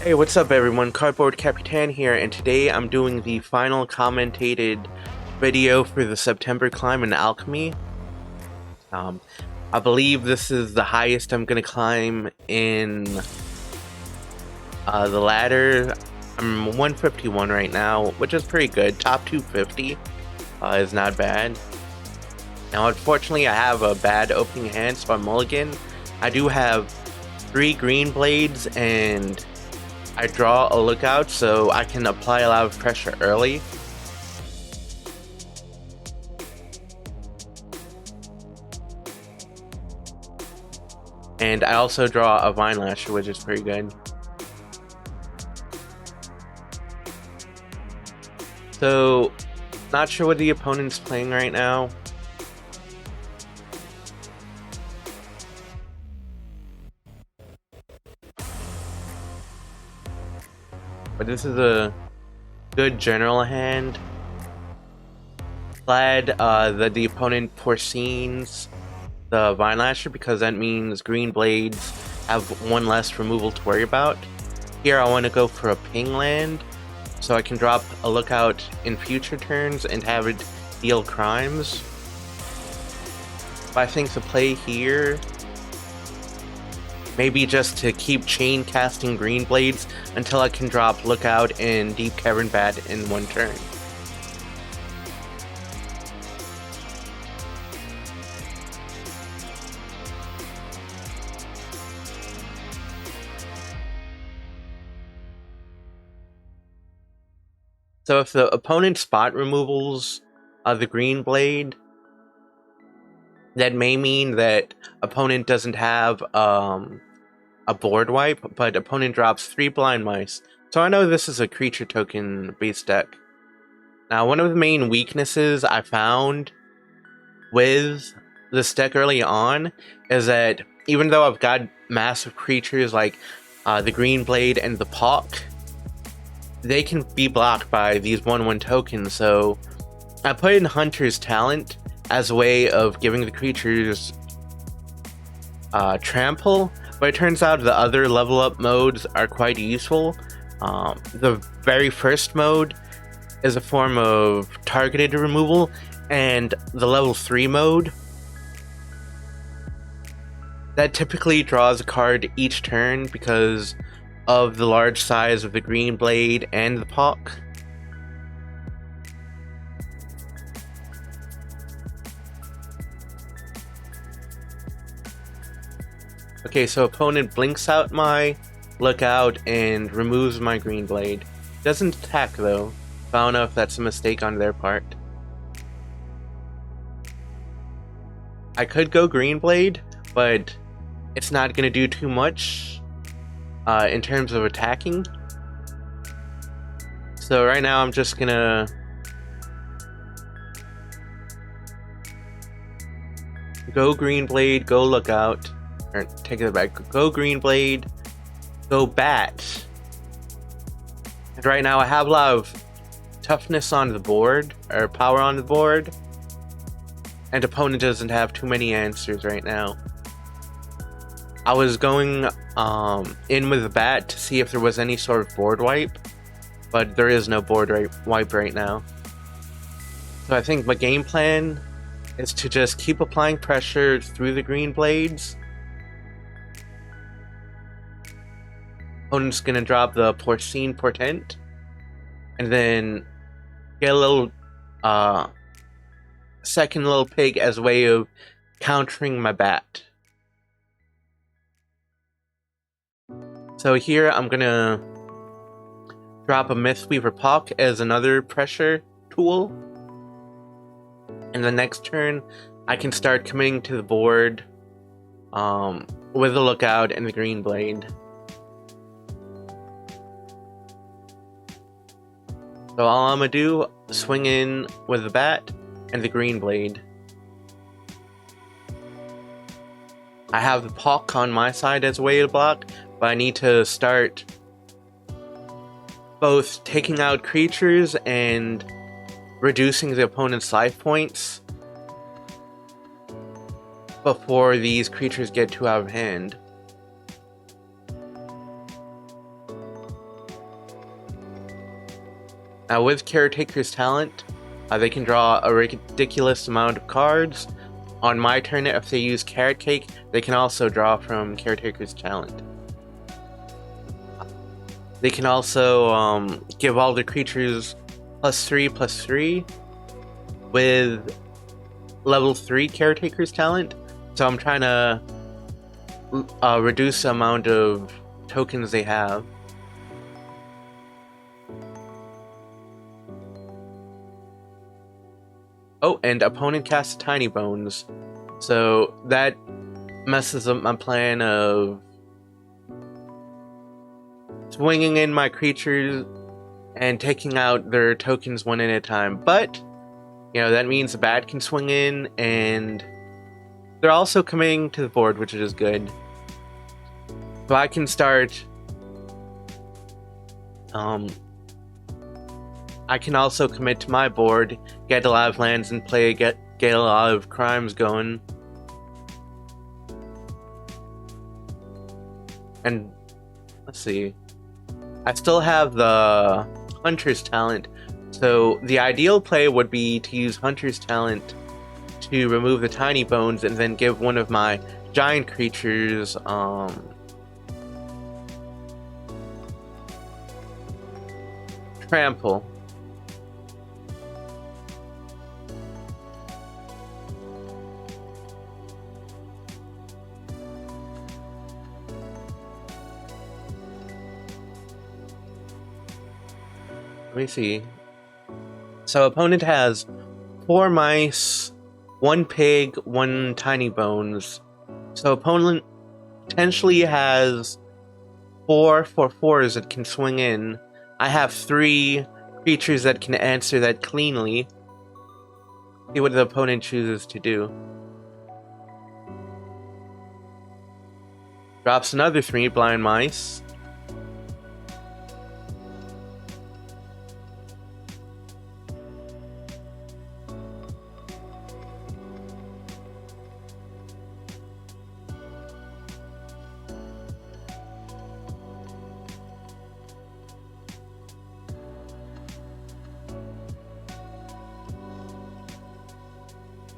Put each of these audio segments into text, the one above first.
Hey, what's up everyone? Cardboard.Capitan here, and today I'm doing the final commentated video for the September climb in Alchemy. I believe this is the highest I'm gonna climb in the ladder. I'm 151 right now, which is pretty good. Top 250 is not bad. Now, unfortunately, I have a bad opening hand, so I'm mulligan. I do have 3 green blades, and I draw a lookout, so I can apply a lot of pressure early. And I also draw a Vine Lasher, which is pretty good. So, not sure what the opponent's playing right now. But this is a good general hand. Glad that the opponent foresees the Vine Lasher, because that means green blades have one less removal to worry about. Here I want to go for a ping land, so I can drop a lookout in future turns and have it deal crimes. But I think the play here, maybe just to keep chain casting green blades until I can drop lookout and deep cavern bat in one turn. So if the opponent spot removals the green blade, that may mean that opponent doesn't have a board wipe, but opponent drops 3 blind mice. So I know this is a creature token based deck. Now, one of the main weaknesses I found with this deck early on is that even though I've got massive creatures like the green blade and the Pock, they can be blocked by these 1/1 tokens, so I put in Hunter's Talent as a way of giving the creatures trample, but it turns out the other level up modes are quite useful. The very first mode is a form of targeted removal, and the level 3 mode, that typically draws a card each turn because of the large size of the green blade and the Pock. Okay, so opponent blinks out my lookout and removes my green blade. Doesn't attack though, so I don't know if that's a mistake on their part. I could go green blade, but it's not gonna do too much in terms of attacking. So right now I'm just gonna go green blade, go lookout, or take it back, go green blade, go bat. And right now I have a lot of toughness on the board, or power on the board, and opponent doesn't have too many answers right now. I was going in with the bat to see if there was any sort of board wipe, but there is no board wipe right now. So I think my game plan is to just keep applying pressure through the green blades. Opponent's gonna drop the Porcine Portent, and then get a little second little pig as a way of countering my bat. So here I'm gonna drop a Mistweaver Pock as another pressure tool. And the next turn I can start committing to the board with the lookout and the green blade. So all I'm gonna do, swing in with the bat and the green blade. I have the Pock on my side as a way to block, but I need to start both taking out creatures and reducing the opponent's life points before these creatures get too out of hand. With Caretaker's talent, they can draw a ridiculous amount of cards. On my turn, if they use Carrot Cake, they can also draw from Caretaker's talent. They can also give all the creatures +3/+3 with level 3 Caretaker's talent. So I'm trying to reduce the amount of tokens they have. Oh, and opponent casts Tiny Bones. So that messes up my plan of swinging in my creatures and taking out their tokens one at a time. But, you know, that means the bat can swing in, and they're also coming to the board, which is good. So I can start... I can also commit to my board, get a lot of lands, and get a lot of crimes going. And let's see. I still have the Hunter's talent, so the ideal play would be to use Hunter's talent to remove the Tiny Bones and then give one of my giant creatures trample. Let me see. So opponent has 4 mice, 1 pig, 1 tiny bones. So opponent potentially has 4 4/4s that can swing in. I have 3 creatures that can answer that cleanly. See what the opponent chooses to do. Drops another 3 blind mice.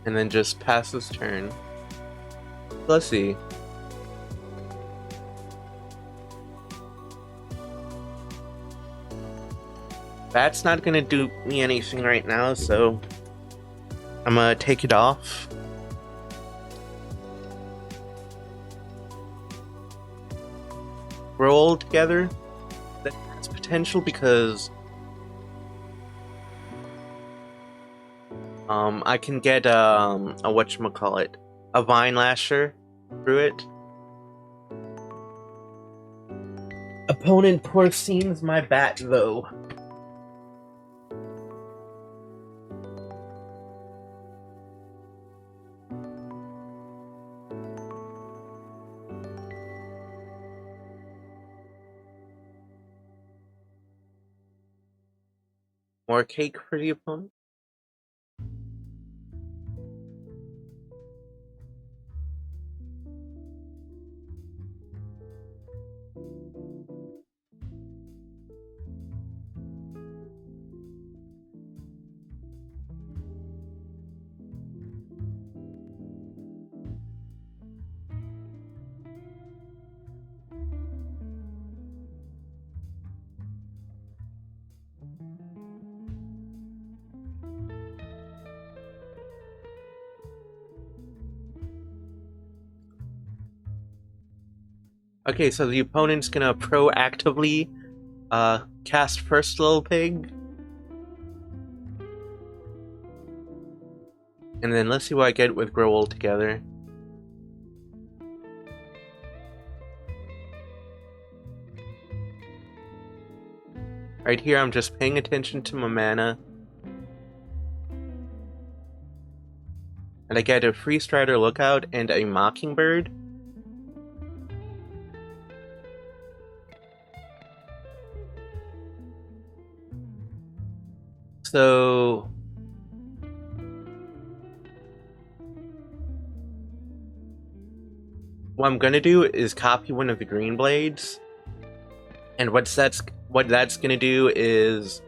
And then just pass this turn. Let's see. That's not gonna do me anything right now, so I'm gonna take it off. Roll together. That has potential because I can get a whatchamacallit, a Vine Lasher through it. Opponent porcines my bat though. More cake for the opponent. Okay, so the opponent's gonna proactively cast first little pig. And then let's see what I get with Grow Old Together. Right here, I'm just paying attention to my mana. And I get a Free Strider Lookout and a Mockingbird. So what I'm gonna do is copy one of the green blades, and what that's gonna do is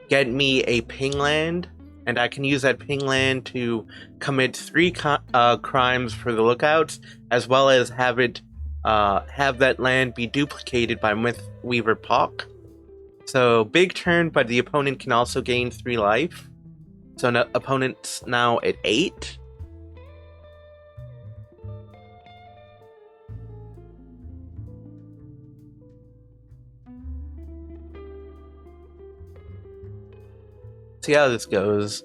get me a ping land, and I can use that ping land to commit 3 crimes for the lookouts, as well as have that land be duplicated by Mythweaver Pock. So big turn, but the opponent can also gain 3 life. So opponent's now at 8. See how this goes.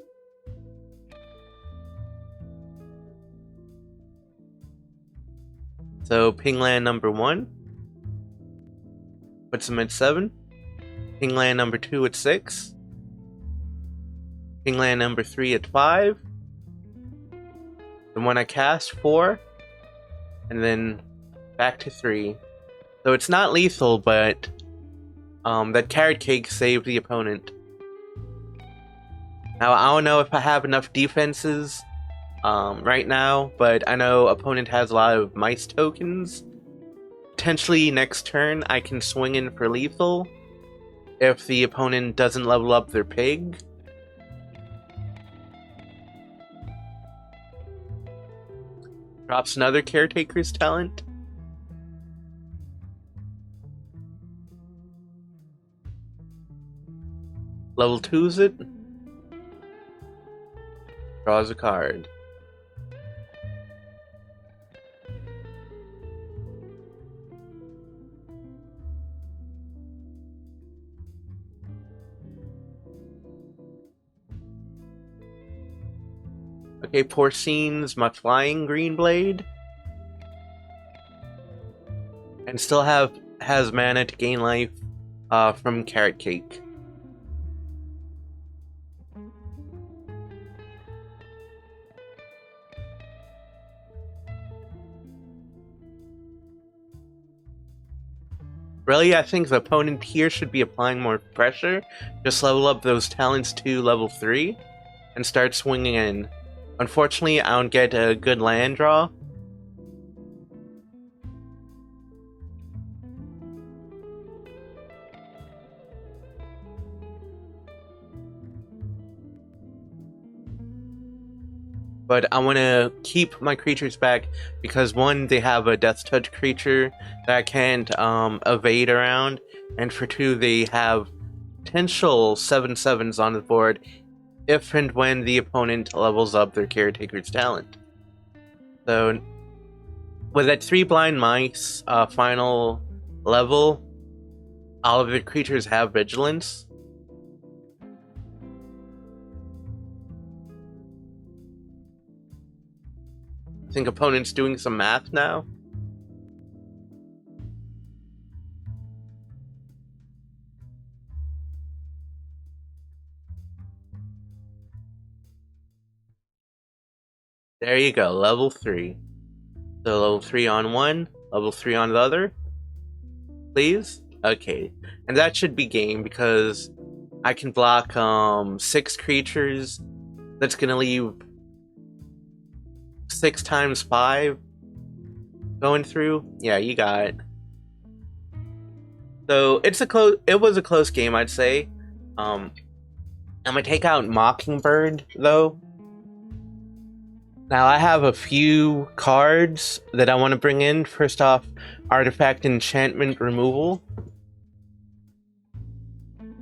So ping land number 1 puts him at 7. Ping land number 2 at 6. Ping land number 3 at 5. And when I cast 4, and then back to 3. So it's not lethal, but that carrot cake saved the opponent. Now I don't know if I have enough defenses right now, but I know opponent has a lot of mice tokens. Potentially next turn I can swing in for lethal if the opponent doesn't level up their pig. Drops another caretaker's talent. Level 2's it. Draws a card. Okay, Porcine's my flying green blade. And still has mana to gain life from carrot cake. Really, I think the opponent here should be applying more pressure. Just level up those talents to level 3 and start swinging in. Unfortunately, I don't get a good land draw. But I want to keep my creatures back because 1, they have a Death Touch creature that I can't evade around, and for 2, they have potential 7/7s on the board if and when the opponent levels up their caretaker's talent. So with that 3 blind mice final level, all of the creatures have vigilance. I think opponent's doing some math now. There you go, level 3. So level 3 on one, level 3 on the other. Please? Okay. And that should be game because I can block 6 creatures. That's gonna leave 6 times 5 going through. Yeah, you got it. So it was a close game, I'd say. I'm gonna take out Mockingbird though. Now I have a few cards that I want to bring in. First off, Artifact Enchantment Removal.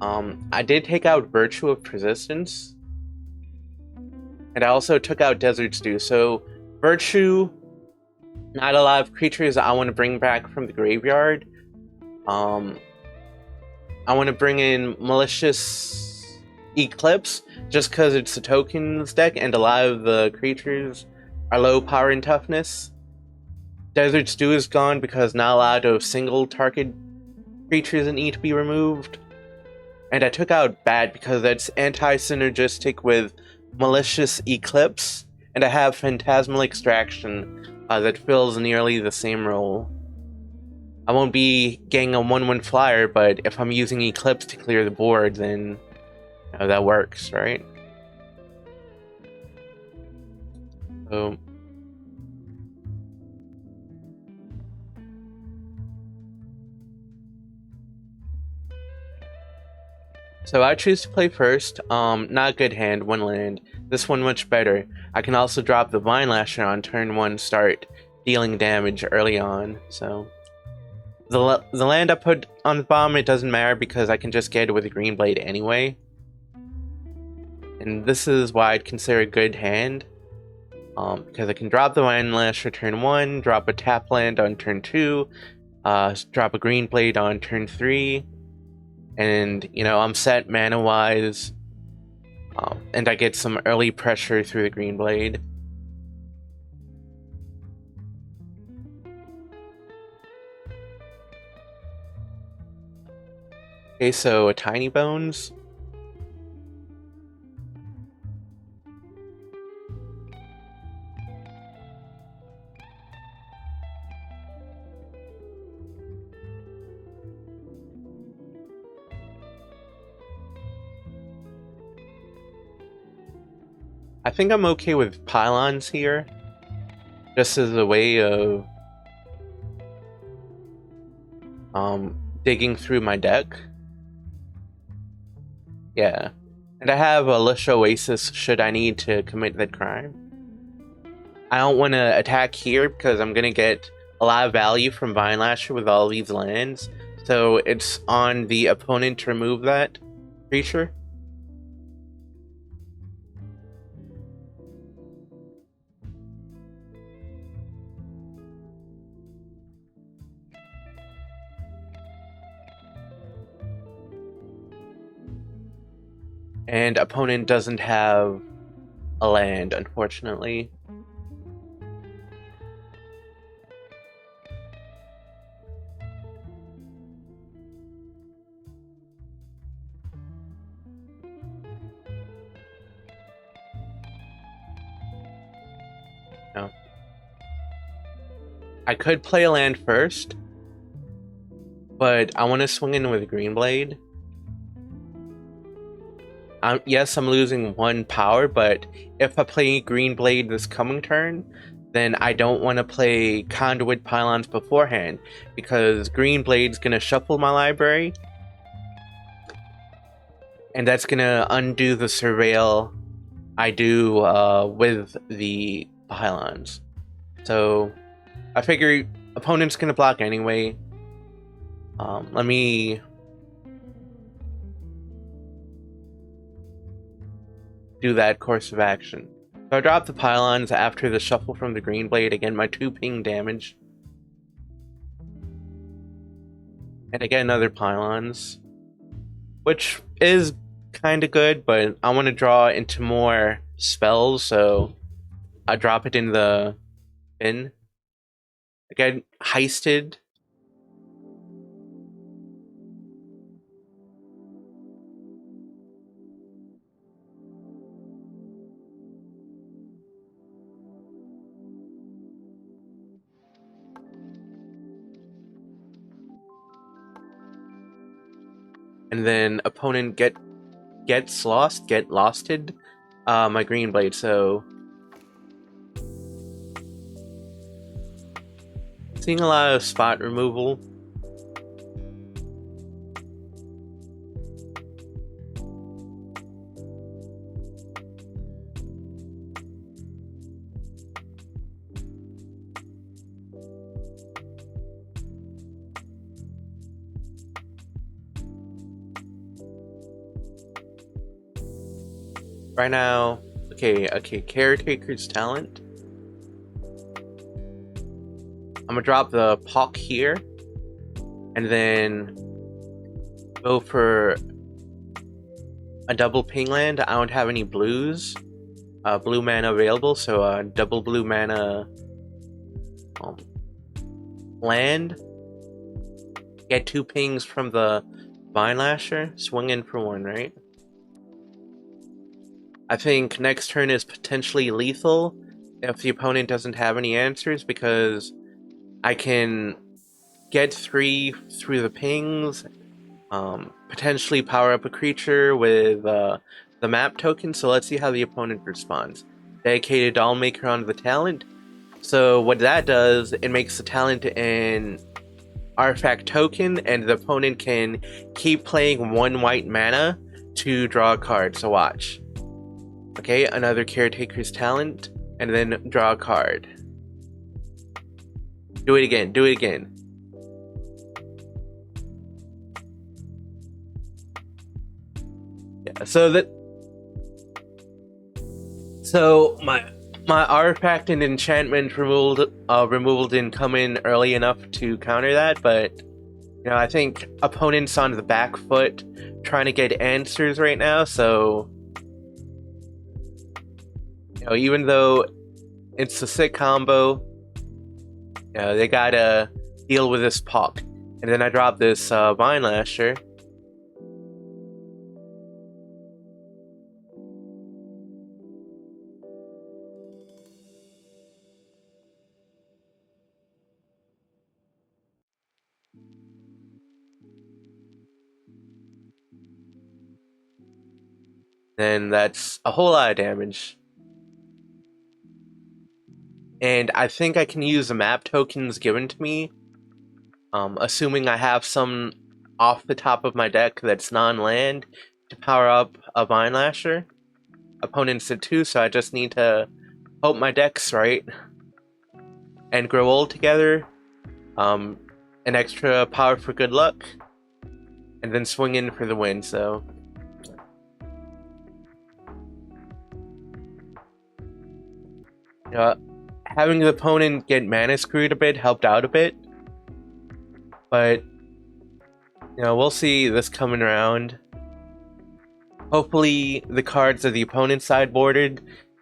I did take out Virtue of Persistence. And I also took out Desert Stew. So, Virtue, not a lot of creatures I want to bring back from the graveyard. I want to bring in Malicious Eclipse, just because it's a tokens deck and a lot of the creatures are low power and toughness. Desert Stew is gone because not a lot of single target creatures that need to be removed. And I took out Bat because that's anti-synergistic with Malicious Eclipse, and I have Phantasmal Extraction that fills nearly the same role. I won't be getting a 1/1 flyer, but if I'm using Eclipse to clear the board, then that works, right? So So I choose to play first. Not a good hand, one land. This one much better. I can also drop the Vine Lasher on turn 1, start dealing damage early on. So the land I put on the bottom, it doesn't matter because I can just get it with a Green Blade anyway. And this is why I'd consider a good hand. Because I can drop the Vine Lasher turn 1, drop a tap land on turn 2, drop a Green Blade on turn 3, and you know I'm set mana wise, and I get some early pressure through the Green Blade. Okay, so a Tiny Bones. I think I'm okay with Pylons here, just as a way of digging through my deck. Yeah, and I have a Lush Oasis should I need to commit that crime. I don't want to attack here because I'm going to get a lot of value from Vine Lasher with all these lands, so it's on the opponent to remove that creature. And opponent doesn't have a land, unfortunately. No. I could play a land first, but I want to swing in with Green Blade. Yes, I'm losing 1 power, but if I play Green Blade this coming turn, then I don't want to play Conduit Pylons beforehand, because Green Blade's going to shuffle my library, and that's going to undo the Surveil I do with the Pylons. So I figure opponent's going to block anyway. Let me do that course of action. So I drop the Pylons after the shuffle from the Green Blade. Again, my 2 ping damage. And I get another Pylons, which is kind of good, but I want to draw into more spells, so I drop it in the bin. Again, Heisted. And then opponent gets losted my Green Blade, so seeing a lot of spot removal. Right now, okay, Caretaker's Talent. I'm gonna drop the Pock here, and then go for a double ping land. I don't have any blues, blue mana available, so double blue mana land. Get 2 pings from the Vine Lasher, swing in for 1, right? I think next turn is potentially lethal if the opponent doesn't have any answers, because I can get 3 through the pings, potentially power up a creature with the map token. So let's see how the opponent responds. Dedicated Dollmaker on the talent. So what that does, it makes the talent an artifact token, and the opponent can keep playing 1 white mana to draw a card, so watch. Okay, another Caretaker's Talent, and then draw a card. Do it again, do it again. Yeah, so my artifact and enchantment removal didn't come in early enough to counter that, but I think opponent's on the back foot trying to get answers right now, so even though it's a sick combo, they gotta deal with this Puck. And then I drop this Vine Lasher. Then that's a whole lot of damage. And I think I can use the map tokens given to me, assuming I have some off the top of my deck that's non-land, to power up a Vine Lasher. Opponents did too, so I just need to hope my deck's right and grow old together. An extra power for good luck, and then swing in for the win. So having the opponent get mana screwed a bit helped out a bit, but we'll see this coming around. Hopefully the cards of the opponent's sideboarded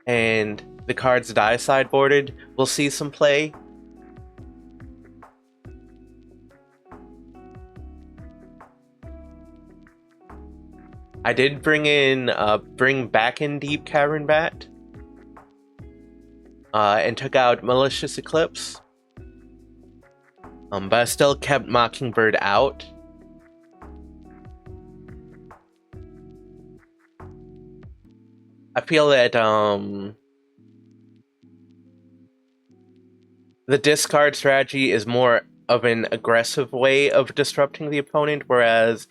and the cards that I sideboarded will see some play. I did bring back in Deep Cavern Bat, and took out Malicious Eclipse, but I still kept Mockingbird out. I feel that the discard strategy is more of an aggressive way of disrupting the opponent, whereas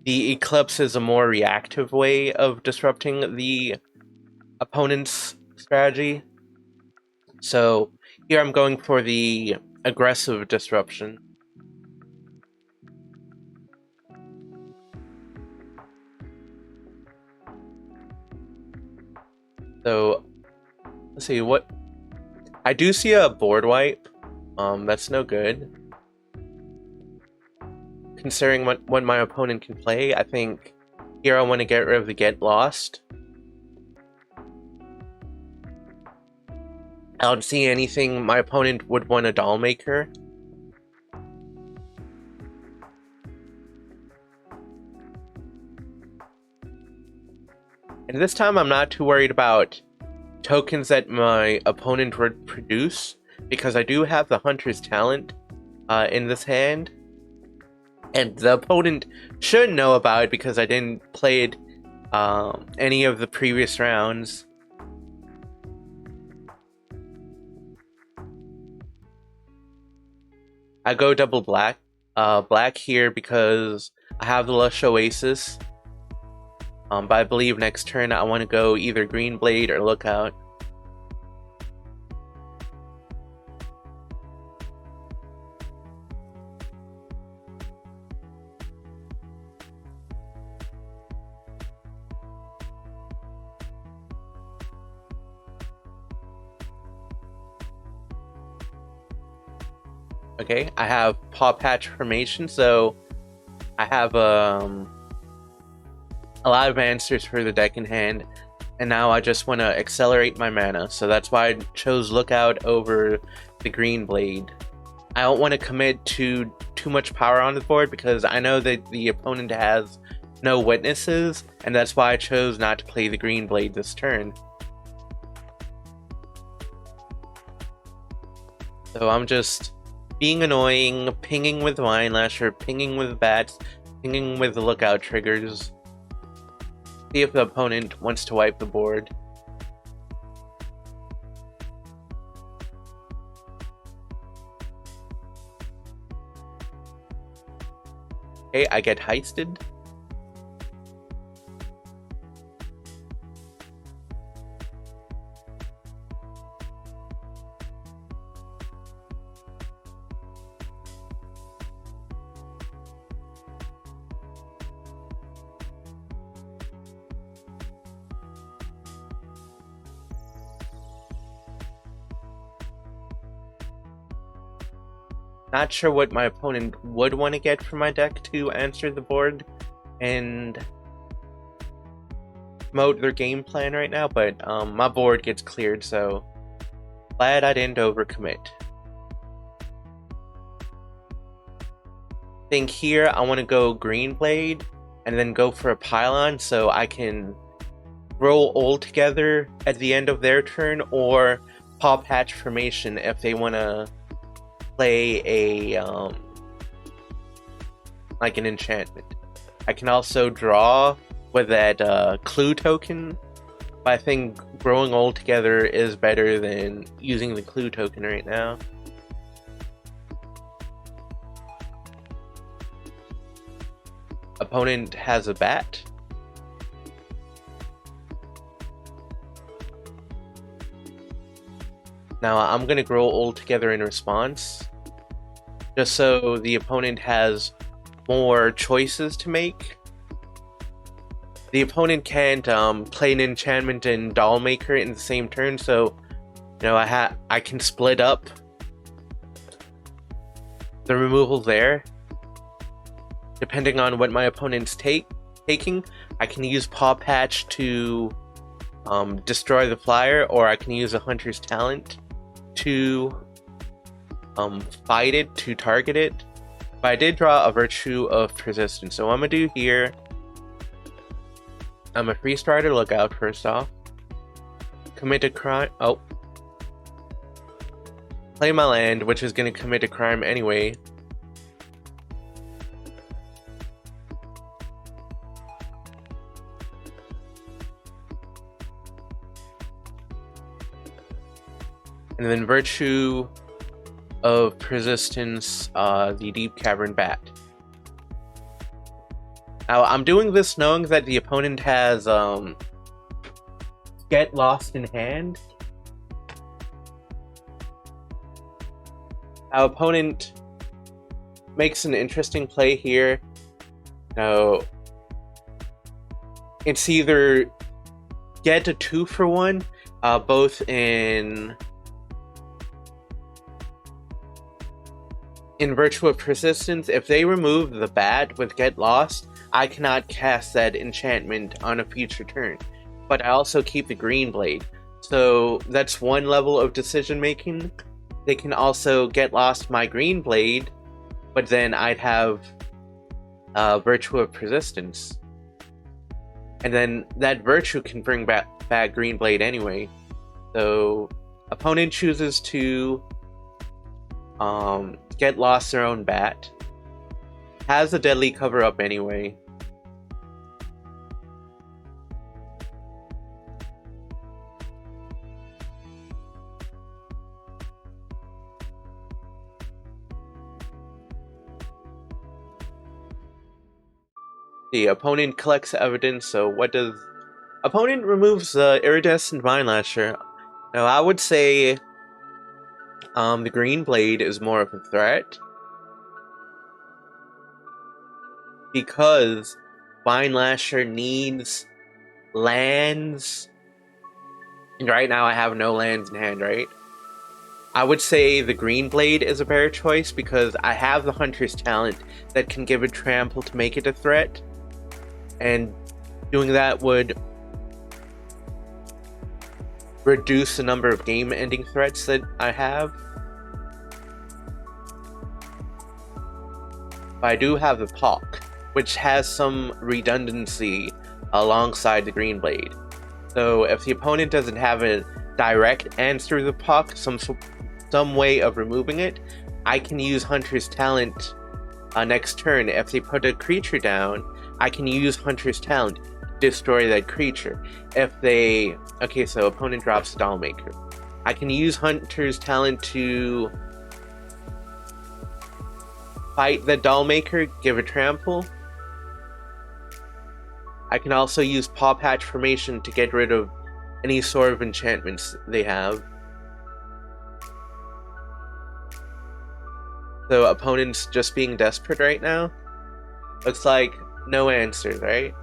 the Eclipse is a more reactive way of disrupting the opponent's strategy. So here I'm going for the aggressive disruption. So let's see what I do see a board wipe. That's no good. Considering what my opponent can play, I think here I want to get rid of the Get Lost. I don't see anything my opponent would want a Doll Maker. And this time I'm not too worried about tokens that my opponent would produce, because I do have the Hunter's Talent in this hand. And the opponent should know about it because I didn't play it any of the previous rounds. I go double black here because I have the Lush Oasis. But I believe next turn I want to go either Green Blade or Lookout. Okay, I have Paw Patch Formation, so I have a lot of answers for the deck in hand, and now I just want to accelerate my mana, so that's why I chose Lookout over the Green Blade. I don't want to commit to too much power on the board because I know that the opponent has no witnesses, and that's why I chose not to play the Green Blade this turn. So I'm just being annoying, pinging with Vine Lasher, pinging with bats, pinging with Lookout triggers. See if the opponent wants to wipe the board. Okay, I get heisted. Not sure what my opponent would want to get from my deck to answer the board and promote their game plan right now, but my board gets cleared, so glad I didn't overcommit. I think here I want to go Green Blade and then go for a Pylon so I can roll all together at the end of their turn, or Paw Patch Formation if they want to play a like an enchantment. I can also draw with that clue token, but I think growing all together is better than using the clue token right now. Opponent has a bat. Now I'm gonna grow all together in response, just so the opponent has more choices to make. The opponent can't play an enchantment and Dollmaker in the same turn, so you know I can split up the removal there. Depending on what my opponent's taking, I can use Paw Patch to destroy the flyer, or I can use a Hunter's Talent to fight it, to target it. But I did draw a Virtue of Persistence, so what I'm gonna do here, I'm a Free Strider Lookout first off. Commit a crime. Oh. Play my land, which is gonna commit a crime anyway. And then Virtue of Persistence, the Deep Cavern Bat. Now, I'm doing this knowing that the opponent has Get Lost in hand. Our opponent makes an interesting play here. Now, it's either get a 2-for-1, both in Virtue of Persistence. If they remove the bat with Get Lost, I cannot cast that enchantment on a future turn. But I also keep the Green Blade. So that's one level of decision making. They can also Get Lost my Green Blade, but then I'd have Virtue of Persistence. And then that Virtue can bring back Green Blade anyway. So opponent chooses to Get Lost their own bat. Has a Deadly Cover-Up anyway. The opponent collects evidence, so what does... Opponent removes the Iridescent Vinelasher. Now I would say the Green Blade is more of a threat, because Vinelasher needs lands, and right now I have no lands in hand, right? I would say the Green Blade is a better choice because I have the Hunter's Talent that can give it trample to make it a threat, and doing that would reduce the number of game-ending threats that I have. But I do have the Pock, which has some redundancy alongside the Green Blade. So if the opponent doesn't have a direct answer to the Pock, some way of removing it, I can use Hunter's Talent next turn. If they put a creature down, I can use Hunter's Talent to destroy that creature. If they... Okay, so opponent drops a Dollmaker. I can use Hunter's Talent to fight the Dollmaker, give a trample. I can also use Paw Patch Formation to get rid of any sort of enchantments they have. So opponent's just being desperate right now. Looks like no answers, right?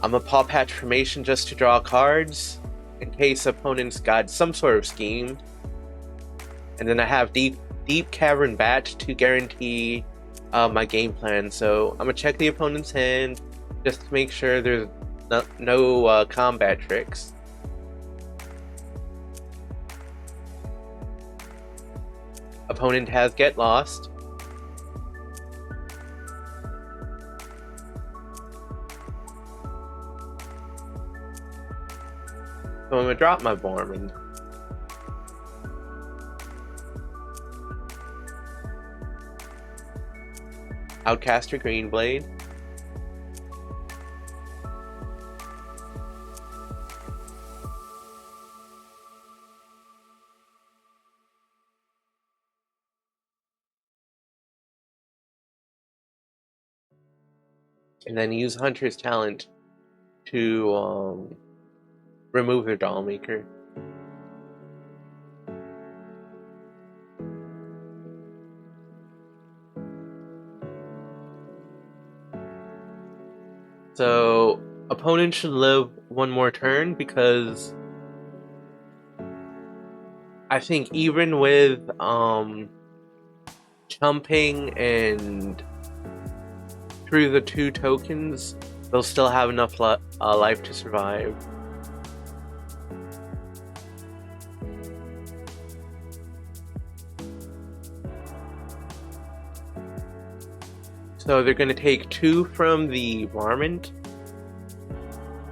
I'm a Paw Patch Formation just to draw cards in case opponents got some sort of scheme. And then I have Deep Cavern Bat to guarantee my game plan. So I'm gonna check the opponent's hand just to make sure there's no combat tricks. Opponent has Get Lost. So I'm gonna drop my Varmint. Outcaster Greenblade. And then use Hunter's Talent to remove their Dollmaker. So opponent should live one more turn, because I think even with jumping and through the 2 tokens, they'll still have enough life to survive. So they're going to take 2 from the Varmint,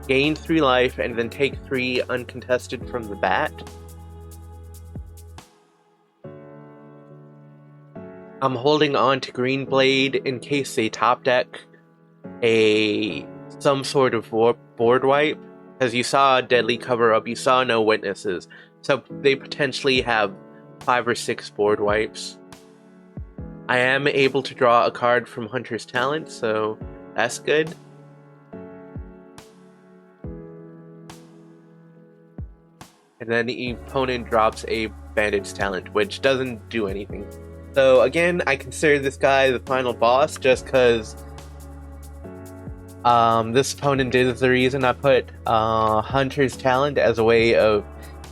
gain 3 life, and then take 3 uncontested from the Bat. I'm holding on to Greenblade in case they top deck some sort of board wipe. As you saw Deadly Cover Up, you saw no witnesses, so they potentially have 5 or 6 board wipes. I am able to draw a card from Hunter's Talent, so that's good. And then the opponent drops a Bandit's Talent, which doesn't do anything. So again, I consider this guy the final boss just because this opponent is the reason I put Hunter's Talent as a way of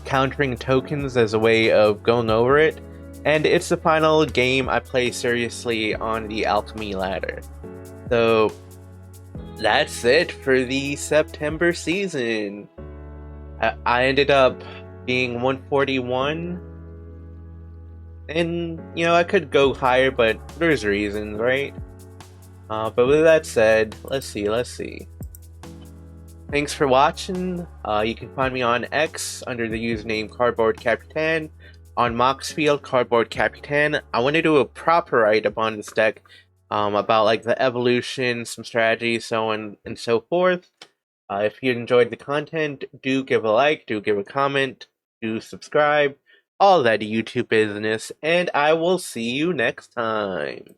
countering tokens, as a way of going over it. And it's the final game I play seriously on the Alchemy ladder. So that's it for the September season. I ended up being 141. And, you know, I could go higher, but there's reasons, right? But with that said, let's see. Thanks for watching. You can find me on X under the username Cardboard.Capitan. On Moxfield, Cardboard.Capitan. I want to do a proper write-up on this deck about like the evolution, some strategy, so on and so forth. If you enjoyed the content, do give a like, do give a comment, do subscribe, all that YouTube business, and I will see you next time.